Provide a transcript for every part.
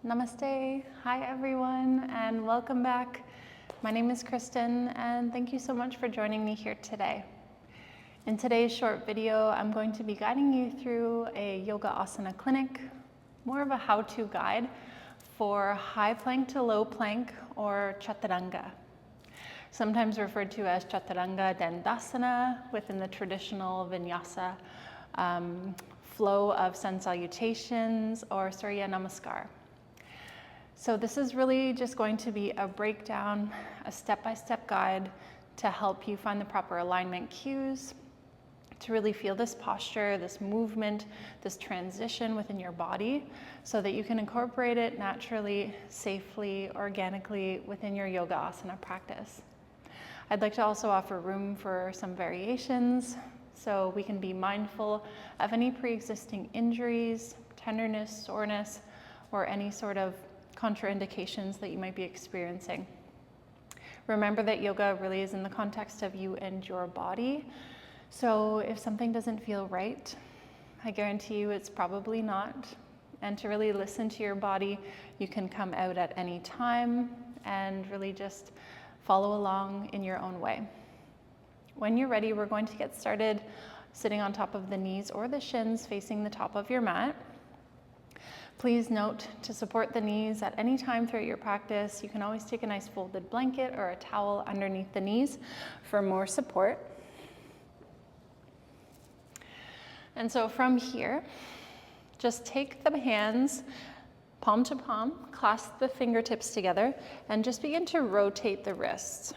Namaste. Hi everyone and welcome back. My name is Kristyn and thank you so much for joining me here today. In today's short video, I'm going to be guiding you through a Yoga Asana Clinic, more of a how-to guide for high plank to low plank or Chaturanga. Sometimes referred to as Chaturanga Dandasana within the traditional vinyasa flow of sun salutations or Surya Namaskar. So this is really just going to be a breakdown, a step-by-step guide to help you find the proper alignment cues, to really feel this posture, this movement, this transition within your body so that you can incorporate it naturally, safely, organically within your yoga asana practice. I'd like to also offer room for some variations so we can be mindful of any pre-existing injuries, tenderness, soreness, or any sort of contraindications that you might be experiencing. Remember that yoga really is in the context of you and your body. So if something doesn't feel right, I guarantee you it's probably not. And to really listen to your body, you can come out at any time and really just follow along in your own way. When you're ready, we're going to get started sitting on top of the knees or the shins facing the top of your mat. Please note to support the knees at any time throughout your practice. You can always take a nice folded blanket or a towel underneath the knees for more support. And so from here, just take the hands palm to palm, clasp the fingertips together, and just begin to rotate the wrists.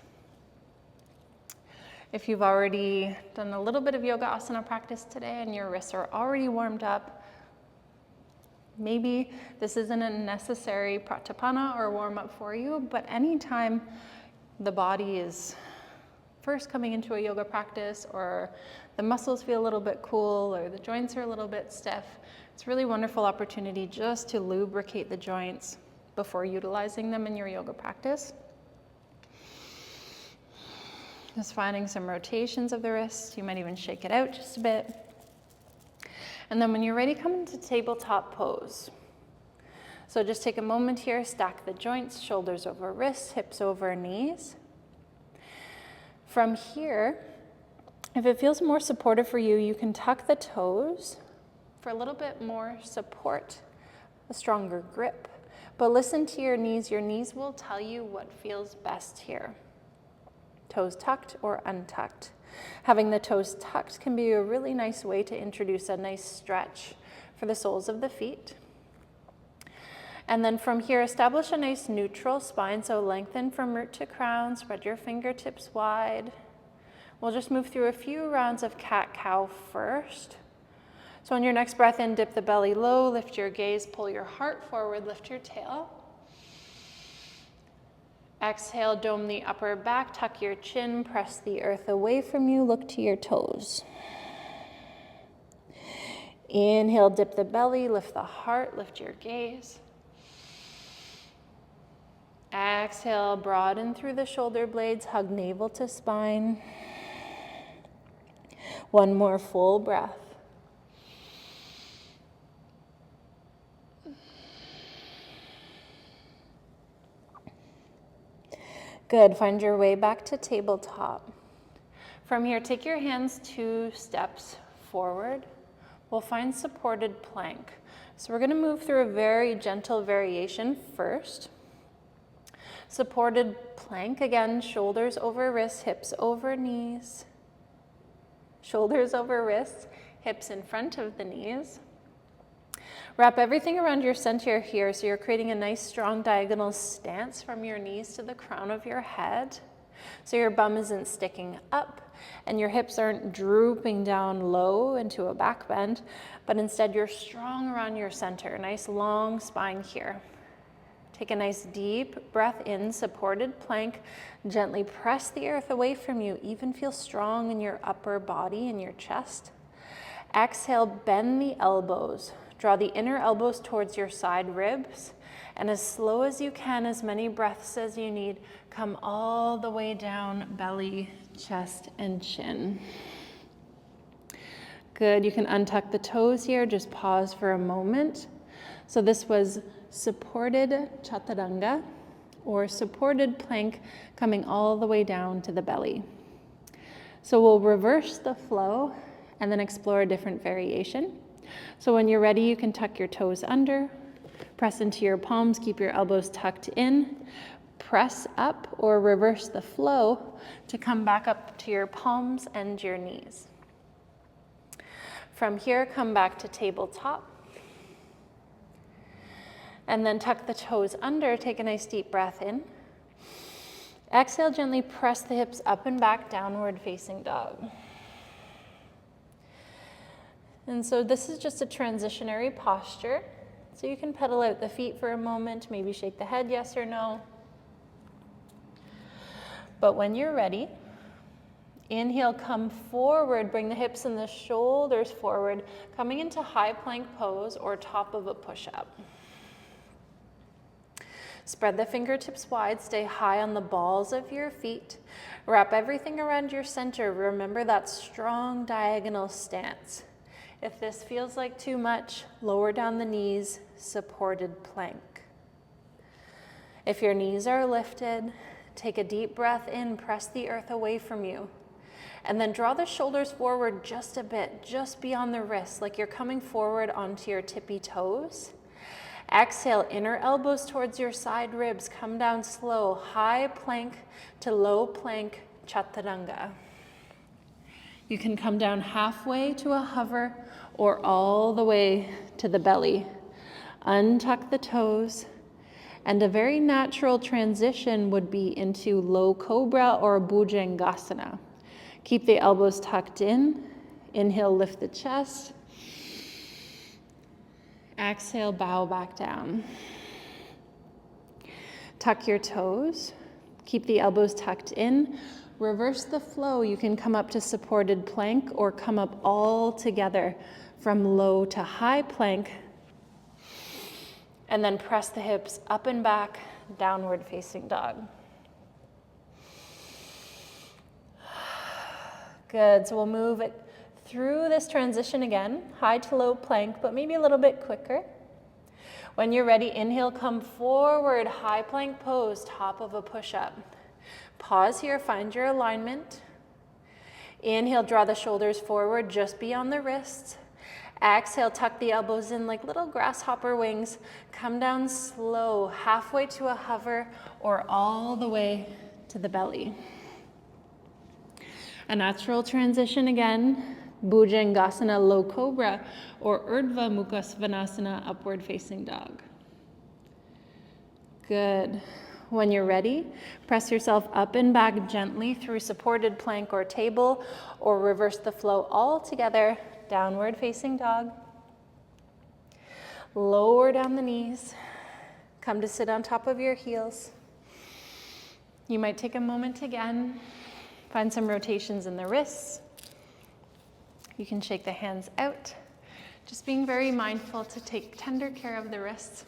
If you've already done a little bit of yoga asana practice today and your wrists are already warmed up, maybe this isn't a necessary pratapana or warm-up for you, but anytime the body is first coming into a yoga practice or the muscles feel a little bit cool or the joints are a little bit stiff, it's a really wonderful opportunity just to lubricate the joints before utilizing them in your yoga practice. Just finding some rotations of the wrists. You might even shake it out just a bit. And then when you're ready, come into tabletop pose. So just take a moment here, stack the joints, shoulders over wrists, hips over knees. From here, if it feels more supportive for you, you can tuck the toes for a little bit more support, a stronger grip. But listen to your knees. Your knees will tell you what feels best here. Toes tucked or untucked. Having the toes tucked can be a really nice way to introduce a nice stretch for the soles of the feet. And then from here, establish a nice neutral spine. So lengthen from root to crown, spread your fingertips wide. We'll just move through a few rounds of cat-cow first. So on your next breath in, dip the belly low, lift your gaze, pull your heart forward, lift your tail. Exhale, dome the upper back, tuck your chin, press the earth away from you, look to your toes. Inhale, dip the belly, lift the heart, lift your gaze. Exhale, broaden through the shoulder blades, hug navel to spine. One more full breath. Good, find your way back to tabletop. From here, take your hands 2 steps forward. We'll find supported plank. So we're gonna move through a very gentle variation first. Supported plank, again, shoulders over wrists, hips over knees. Shoulders over wrists, hips in front of the knees. Wrap everything around your center here so you're creating a nice strong diagonal stance from your knees to the crown of your head. So your bum isn't sticking up and your hips aren't drooping down low into a back bend, but instead you're strong around your center. Nice long spine here. Take a nice deep breath in, supported plank. Gently press the earth away from you. Even feel strong in your upper body and your chest. Exhale, bend the elbows. Draw the inner elbows towards your side ribs, and as slow as you can, as many breaths as you need, come all the way down, belly, chest, and chin. Good, you can untuck the toes here, just pause for a moment. So this was supported Chaturanga, or supported plank, coming all the way down to the belly. So we'll reverse the flow and then explore a different variation. So when you're ready, you can tuck your toes under, press into your palms, keep your elbows tucked in, press up or reverse the flow to come back up to your palms and your knees. From here, come back to tabletop. And then tuck the toes under, take a nice deep breath in. Exhale, gently press the hips up and back, downward facing dog. And so this is just a transitionary posture. So you can pedal out the feet for a moment, maybe shake the head yes or no. But when you're ready, inhale, come forward, bring the hips and the shoulders forward, coming into high plank pose or top of a push-up. Spread the fingertips wide, stay high on the balls of your feet. Wrap everything around your center. Remember that strong diagonal stance. If this feels like too much, lower down the knees, supported plank. If your knees are lifted, take a deep breath in, press the earth away from you. And then draw the shoulders forward just a bit, just beyond the wrists, like you're coming forward onto your tippy toes. Exhale, inner elbows towards your side ribs. Come down slow, high plank to low plank, Chaturanga. You can come down halfway to a hover or all the way to the belly. Untuck the toes. And a very natural transition would be into low cobra or bhujangasana. Keep the elbows tucked in. Inhale, lift the chest. Exhale, bow back down. Tuck your toes. Keep the elbows tucked in. Reverse the flow. You can come up to supported plank or come up all together from low to high plank. And then press the hips up and back, downward facing dog. Good, so we'll move it through this transition again, high to low plank, but maybe a little bit quicker. When you're ready, inhale, come forward, high plank pose, top of a push-up. Pause here, find your alignment. Inhale, draw the shoulders forward just beyond the wrists. Exhale, tuck the elbows in like little grasshopper wings. Come down slow, halfway to a hover or all the way to the belly. A natural transition again. Bhujangasana, low cobra, or Urdhva Mukha Svanasana, upward facing dog. Good. When you're ready, press yourself up and back gently through supported plank or table, or reverse the flow all together, downward facing dog. Lower down the knees. Come to sit on top of your heels. You might take a moment again, find some rotations in the wrists. You can shake the hands out, just being very mindful to take tender care of the wrists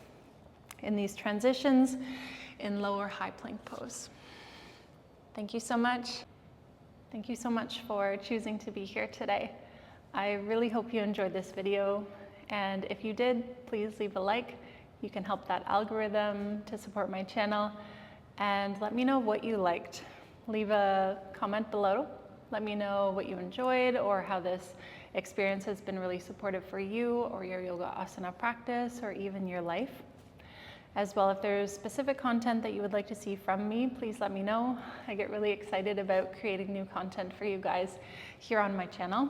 in these transitions in lower high plank pose. Thank you so much. Thank you so much for choosing to be here today. I really hope you enjoyed this video, and if you did, please leave a like. You can help that algorithm to support my channel, and let me know what you liked. Leave a comment below. Let me know what you enjoyed or how this experience has been really supportive for you or your yoga asana practice or even your life. As well, if there's specific content that you would like to see from me, please let me know. I get really excited about creating new content for you guys here on my channel.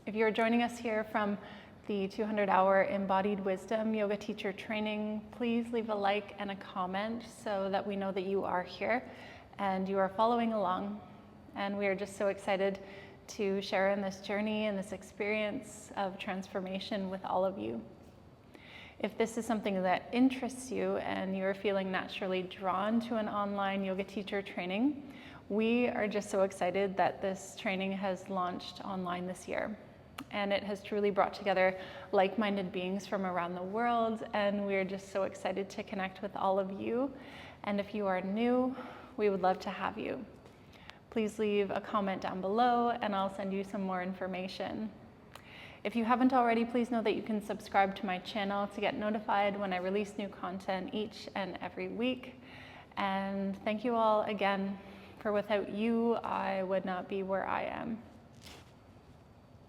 If you're joining us here from the 200-hour Embodied Wisdom Yoga Teacher Training, please leave a like and a comment so that we know that you are here and you are following along. And we are just so excited to share in this journey and this experience of transformation with all of you. If this is something that interests you and you're feeling naturally drawn to an online yoga teacher training, we are just so excited that this training has launched online this year. And it has truly brought together like-minded beings from around the world, and we're just so excited to connect with all of you. And if you are new, we would love to have you. Please leave a comment down below and I'll send you some more information. If you haven't already, please know that you can subscribe to my channel to get notified when I release new content each and every week. And thank you all again, for without you, I would not be where I am.